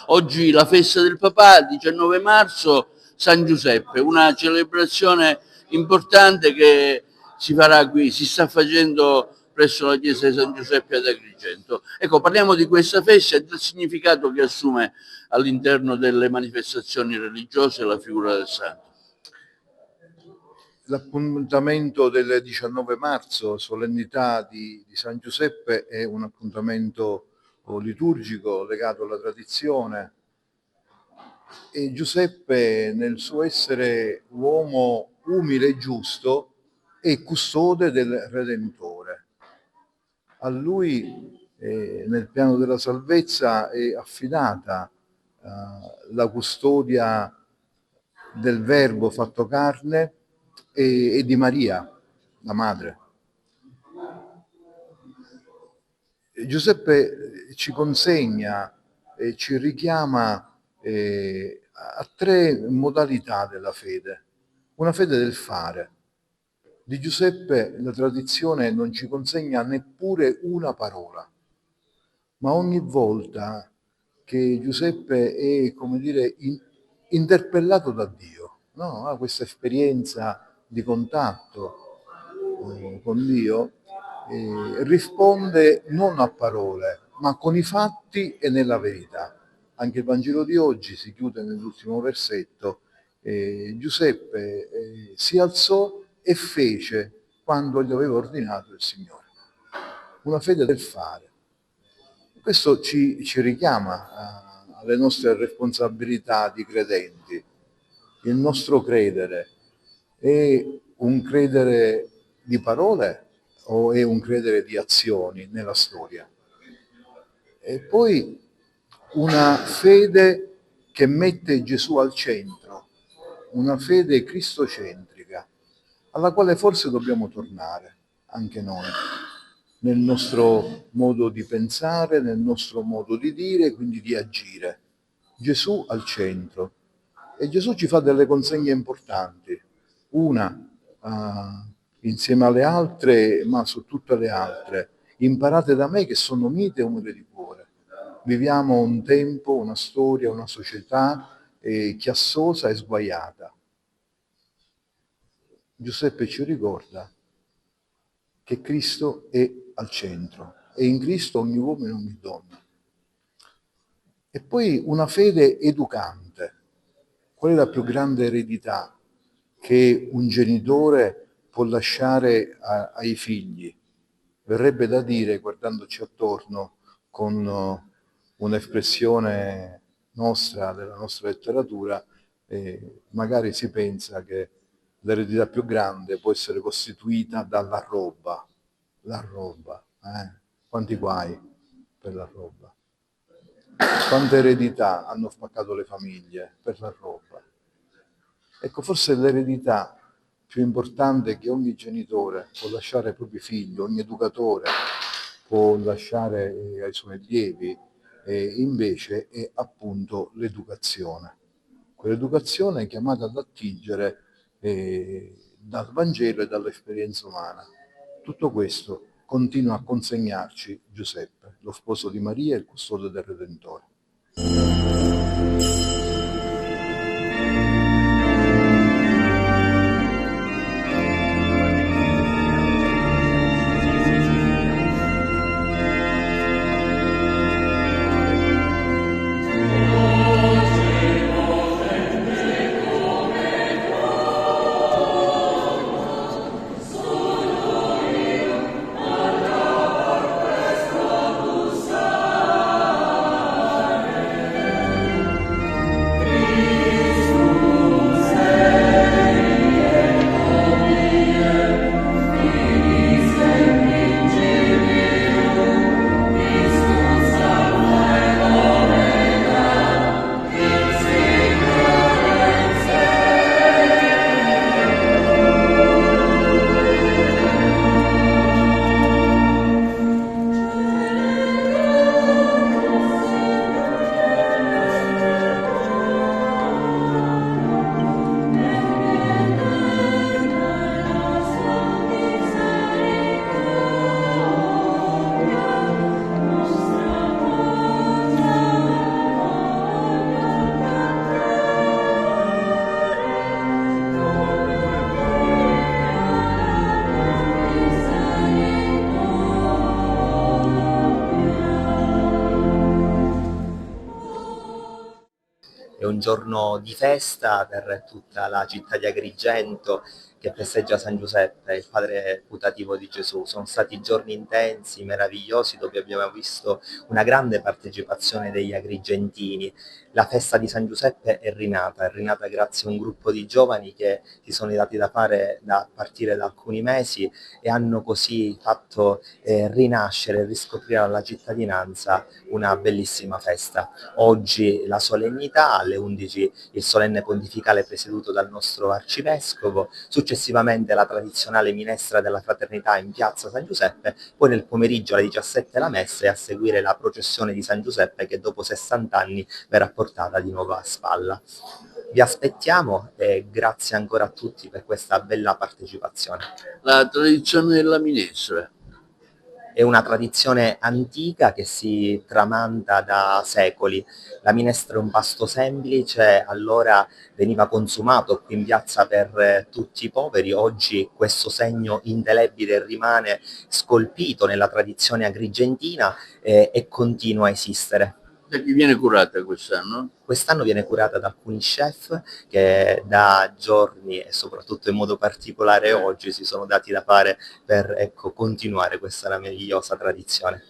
Oggi la festa del papà, 19 marzo, San Giuseppe, una celebrazione importante che si farà qui, si sta facendo presso la chiesa di San Giuseppe ad Agrigento. Ecco, parliamo di questa festa e del significato che assume all'interno delle manifestazioni religiose la figura del santo. L'appuntamento del 19 marzo, solennità di San Giuseppe, è un appuntamento liturgico legato alla tradizione, e Giuseppe, nel suo essere uomo umile e giusto, è custode del Redentore. A lui nel piano della salvezza è affidata la custodia del Verbo fatto carne e di Maria, la madre. Giuseppe ci consegna e ci richiama a tre modalità della fede. Una fede del fare. Di Giuseppe la tradizione non ci consegna neppure una parola, ma ogni volta che Giuseppe è, come dire, interpellato da Dio, no? Ha questa esperienza di contatto con Dio, risponde non a parole, ma con i fatti e nella verità. Anche il Vangelo di oggi si chiude nell'ultimo versetto. Giuseppe si alzò e fece quando gli aveva ordinato il Signore. Una fede del fare. Questo ci richiama alle nostre responsabilità di credenti. Il nostro credere è un credere di parole o è un credere di azioni nella storia? E poi una fede che mette Gesù al centro, una fede cristocentrica, alla quale forse dobbiamo tornare anche noi, nel nostro modo di pensare, nel nostro modo di dire, quindi di agire. Gesù al centro. E Gesù ci fa delle consegne importanti. Una, insieme alle altre, ma su tutte le altre, imparate da me che sono mite e umile di cuore. Viviamo un tempo, una storia, una società chiassosa e sguaiata. Giuseppe ci ricorda che Cristo è al centro e in Cristo ogni uomo e ogni donna. E poi una fede educante. Qual è la più grande eredità che un genitore può lasciare ai figli? Verrebbe da dire, guardandoci attorno con un'espressione nostra, della nostra letteratura, magari si pensa che l'eredità più grande può essere costituita dalla roba. La roba, quanti guai per la roba. Quante eredità hanno spaccato le famiglie per la roba. Ecco, forse l'eredità più importante che ogni genitore può lasciare ai propri figli, ogni educatore può lasciare ai suoi allievi, invece è appunto l'educazione. Quell'educazione è chiamata ad attingere dal Vangelo e dall'esperienza umana. Tutto questo continua a consegnarci Giuseppe, lo sposo di Maria e il custode del Redentore. è un giorno di festa per tutta la città di Agrigento che festeggia San Giuseppe, il padre putativo di Gesù. Sono stati giorni intensi, meravigliosi, dove abbiamo visto una grande partecipazione degli agrigentini. La festa di San Giuseppe è rinata grazie a un gruppo di giovani che si sono dati da fare a partire da alcuni mesi e hanno così fatto rinascere e riscoprire alla cittadinanza una bellissima festa. Oggi la solennità, alle 11 il solenne pontificale presieduto dal nostro arcivescovo, successivamente la tradizionale minestra della fraternità in piazza San Giuseppe, poi nel pomeriggio alle 17 la messa e a seguire la processione di San Giuseppe che dopo 60 anni verrà portata di nuovo a spalla. Vi aspettiamo e grazie ancora a tutti per questa bella partecipazione. La tradizione della minestra. È una tradizione antica che si tramanda da secoli. La minestra è un pasto semplice, allora veniva consumato qui in piazza per tutti i poveri, oggi questo segno indelebile rimane scolpito nella tradizione agrigentina e continua a esistere. Da chi viene curata quest'anno? Quest'anno viene curata da alcuni chef che da giorni e soprattutto in modo particolare oggi si sono dati da fare per continuare questa meravigliosa tradizione.